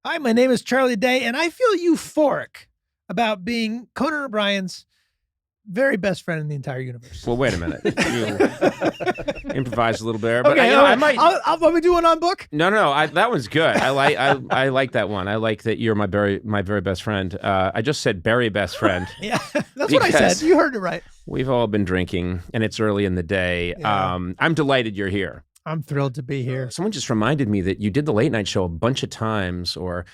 Hi, my name is Charlie Day, and I feel euphoric about being Conan O'Brien's very best friend in the entire universe. Well, wait a minute. You improvised a little bit there, but Okay, I might. I'll be doing on book. No, that one's good. I like that one. I like that you're my very best friend. I just said very best friend. Yeah, that's what I said. You heard it right. We've all been drinking, and it's early in the day. Yeah. I'm delighted you're here. I'm thrilled to be here. Someone just reminded me that you did the late night show a bunch of times, or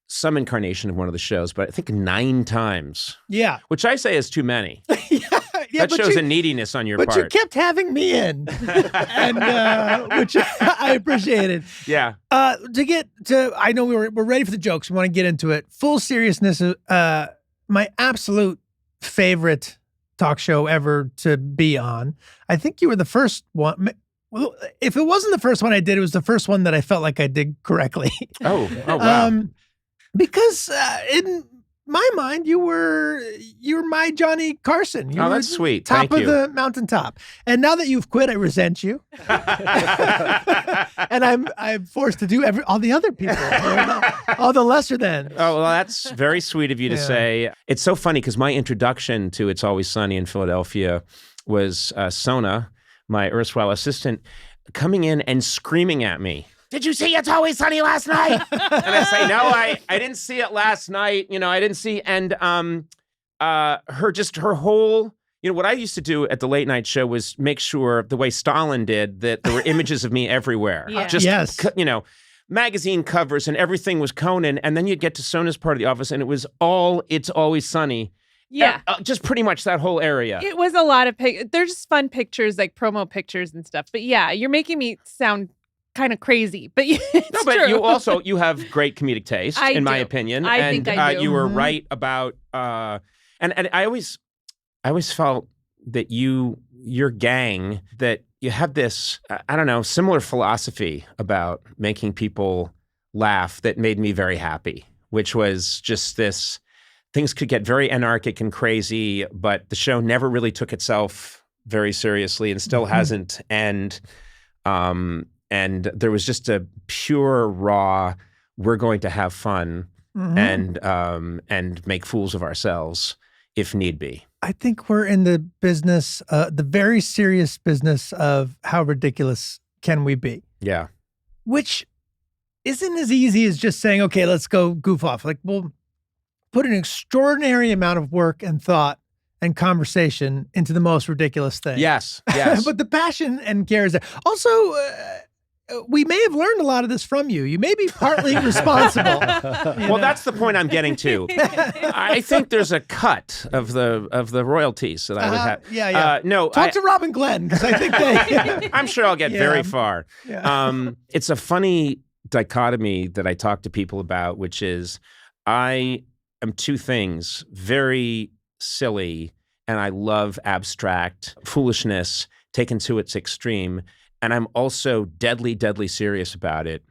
some incarnation of one of the shows, but I think 9 times. Yeah. Which I say is too many. Yeah, that shows a neediness on your part. But you kept having me in, and which I appreciated. Yeah. To get to, I know we're ready for the jokes. We want to get into it. Full seriousness, my absolute favorite talk show ever to be on. I think you were the first one. Well, if it wasn't the first one I did, it was the first one that I felt like I did correctly. Oh wow. Because in my mind, you were my Johnny Carson. You were that's sweet. Top Thank of you. the mountaintop. And now that you've quit, I resent you. And I'm forced to do all the other people, all the lesser than. Oh, well, that's very sweet of you to say. It's so funny because my introduction to It's Always Sunny in Philadelphia was Sona, my erstwhile assistant, coming in and screaming at me. Did you see It's Always Sunny last night? And I say, no, I didn't see it last night. I didn't see. And her whole, what I used to do at the late night show was make sure, the way Stalin did, that there were images of me everywhere. Yeah. Magazine covers and everything was Conan. And then you'd get to Sona's part of the office and it was all It's Always Sunny. Yeah. Just pretty much that whole area. It was a lot of they're just fun pictures, like promo pictures and stuff. But yeah, you're making me sound kind of crazy, but it's but true. you have great comedic taste, in my opinion. I think I do. You were right about and I always felt that your gang, that you have this similar philosophy about making people laugh that made me very happy, which was just this. Things could get very anarchic and crazy, but the show never really took itself very seriously and still hasn't. And there was just a pure, raw, we're going to have fun and make fools of ourselves if need be. I think we're in the business, the very serious business of how ridiculous can we be? Yeah. Which isn't as easy as just saying, okay, let's go goof off. Like, well, put an extraordinary amount of work and thought and conversation into the most ridiculous thing. Yes. But the passion and care is there. Also, we may have learned a lot of this from you. You may be partly responsible. Well, that's the point I'm getting to. I think there's a cut of the royalties that I would have. Yeah. No, talk to Rob and Glenn, because I think they. I'm sure I'll get very far. Yeah. It's a funny dichotomy that I talk to people about, which is I am 2 things: very silly, and I love abstract foolishness taken to its extreme. And I'm also deadly, deadly serious about it.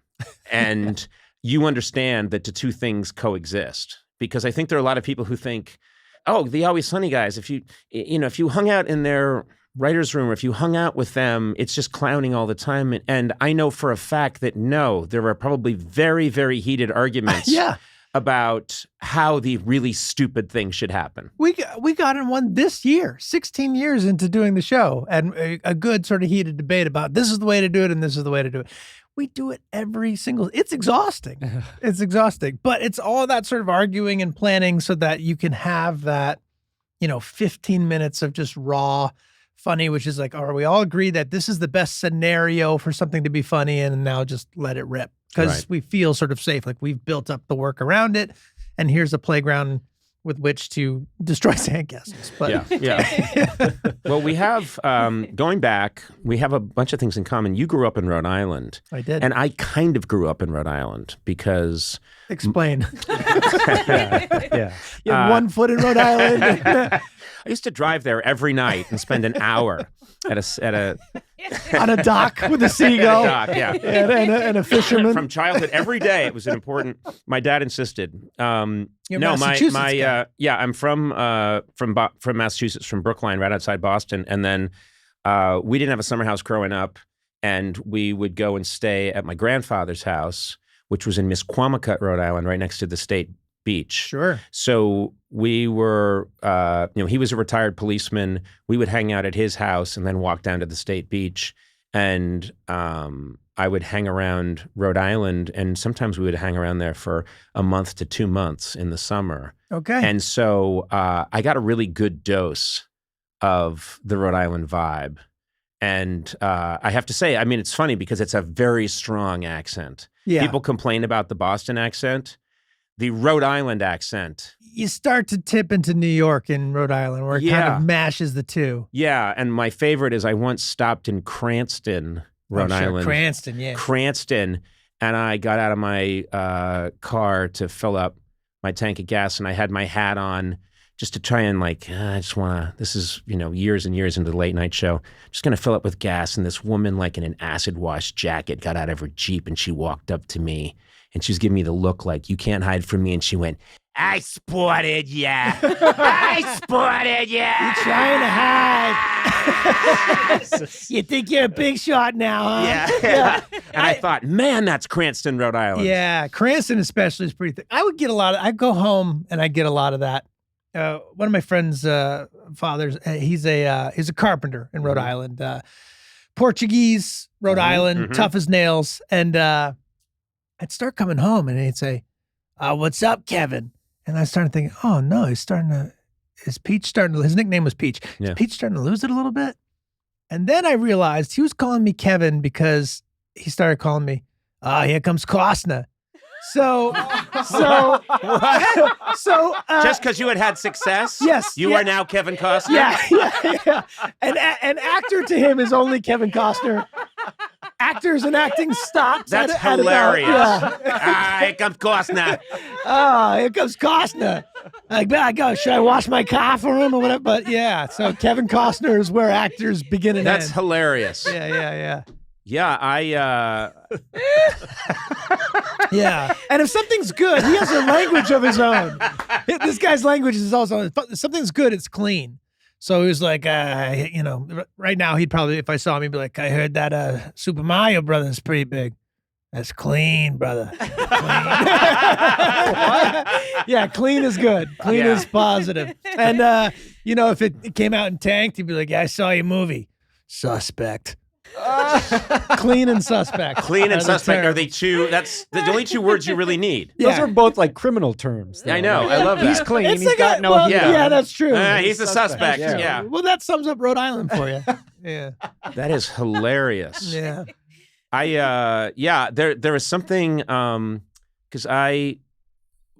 And you understand that the 2 things coexist, because I think there are a lot of people who think, oh, the Always Sunny guys, if you hung out in their writer's room, or if you hung out with them, it's just clowning all the time. And I know for a fact that no, there are probably very, very heated arguments about how the really stupid thing should happen. We got in one this year, 16 years into doing the show, and a good sort of heated debate about this is the way to do it and this is the way to do it. We do it it's exhausting. It's exhausting, but it's all that sort of arguing and planning so that you can have that, 15 minutes of just raw funny, which is like, are we all agree that this is the best scenario for something to be funny and now just let it rip? Because we feel sort of safe, like we've built up the work around it, and here's a playground with which to destroy sandcastles. But yeah. Well, we have, going back, we have a bunch of things in common. You grew up in Rhode Island. I did. And I kind of grew up in Rhode Island because... Explain. You have 1 foot in Rhode Island. I used to drive there every night and spend an hour at a on a dock with a seagull. And a fisherman. From childhood, every day it was an important. My dad insisted. You're Massachusetts guy. I'm from Massachusetts, from Brookline, right outside Boston, and then we didn't have a summer house growing up, and we would go and stay at my grandfather's house, which was in Misquamicut, Rhode Island, right next to the state beach. Sure. So we were, he was a retired policeman. We would hang out at his house and then walk down to the state beach. And I would hang around Rhode Island, and sometimes we would hang around there for a month to 2 months in the summer. Okay. And so I got a really good dose of the Rhode Island vibe. And I have to say, I mean, it's funny because it's a very strong accent. Yeah. People complain about the Boston accent. The Rhode Island accent. You start to tip into New York in Rhode Island, where it kind of mashes the two. Yeah, and my favorite is I once stopped in Cranston, Rhode Island. Cranston, yeah. Cranston, and I got out of my car to fill up my tank of gas, and I had my hat on just to try and I just want to, this is, years and years into the late night show, just going to fill up with gas. And this woman, in an acid wash jacket, got out of her Jeep and she walked up to me and she was giving me the look like, you can't hide from me. And she went, I spotted ya. I spotted ya. You're trying to hide. You think you're a big shot now, huh? Yeah. And I thought, man, that's Cranston, Rhode Island. Yeah, Cranston especially is pretty thick. I would get I go home and I get a lot of that. One of my friend's fathers, he's a carpenter in Rhode Island, Portuguese, Rhode Island, tough as nails. And I'd start coming home and he'd say, what's up, Kevin? And I started thinking, oh no, his nickname was Peach. Is Peach starting to lose it a little bit? And then I realized he was calling me Kevin because he started calling me, here comes Costner. So just because you had success, yes, you are now Kevin Costner. Yeah. An actor to him is only Kevin Costner. Actors and acting stops. That's hilarious. Here comes Costner. Here comes Costner. I go. Should I wash my car for him or whatever? But yeah, so Kevin Costner is where actors begin and end. That's hilarious. Yeah. Yeah, Yeah, and if something's good, he has a language of his own. This guy's language is also, if something's good, it's clean. So he was like, right now he'd probably, if I saw him, he'd be like, I heard that Super Mario Brothers is pretty big. That's clean, brother. Clean. Yeah, clean is good. Clean is positive. And, if it came out in tanked, he'd be like, I saw your movie. Suspect. Clean and suspect. Clean and suspect are the two. That's the only two words you really need. Yeah. Those are both criminal terms. I know. I love that. He's clean. He's got no heat. Yeah, that's true. He's a suspect. Yeah. Well, that sums up Rhode Island for you. Yeah. That is hilarious. Yeah. There was something because I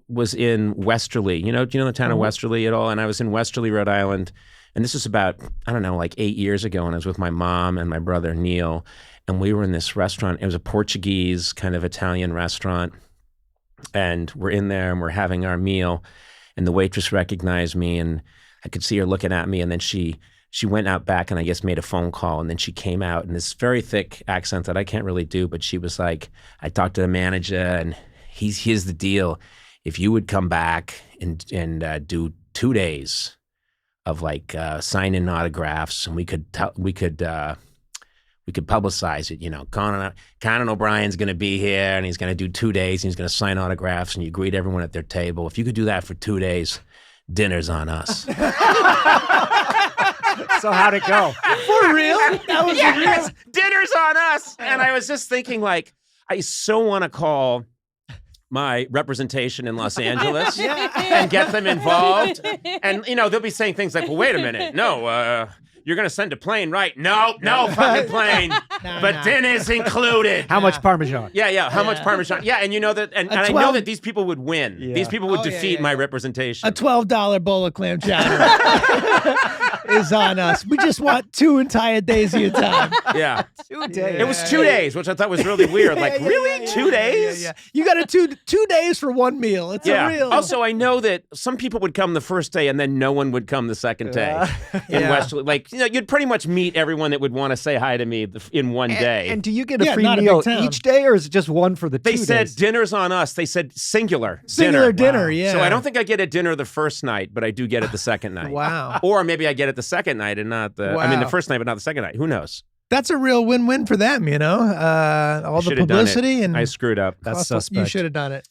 was in Westerly. Do you know the town of Westerly at all? And I was in Westerly, Rhode Island. And this was about, 8 years ago, and I was with my mom and my brother, Neil, and we were in this restaurant. It was a Portuguese kind of Italian restaurant, and we're in there, and we're having our meal, and the waitress recognized me, and I could see her looking at me, and then she went out back and I guess made a phone call, and then she came out in this very thick accent that I can't really do, but she was like, I talked to the manager, and here's the deal. If you would come back and do 2 days of signing autographs, and we could publicize it. Conan O'Brien's going to be here, and he's going to do 2 days, and he's going to sign autographs, and you greet everyone at their table. If you could do that for 2 days, dinner's on us. So how'd it go? For real? That was yes, dinner's on us. And I was just thinking, I so want to call my representation in Los Angeles and get them involved. And, they'll be saying things like, well, wait a minute. No, you're going to send a plane, right? No fucking plane. But dinner's included. How much Parmesan? Yeah. How much Parmesan? Yeah, and you know that, and I know that these people would win. Yeah. These people would defeat my representation. A $12 bowl of clam chowder is on us. We just want 2 entire days of your time. Yeah. 2 days. It was 2 days, which I thought was really weird. Really? 2 days? Yeah. You got a two days for one meal. It's a real. Also, I know that some people would come the first day and then no one would come the second day in Westerly. You'd pretty much meet everyone that would want to say hi to me in one day. And do you get a free meal each day, or is it just one for the 2 days? They said dinner's on us. They said singular dinner. Wow. Yeah. So I don't think I get a dinner the first night, but I do get it the second night. Wow. Or maybe I get it the second night and not the. Wow. I mean, the first night, but not the second night. Who knows? That's a real win-win for them, you know. All the Should've done it. publicity and I screwed up. That's cost- suspect. You should have done it.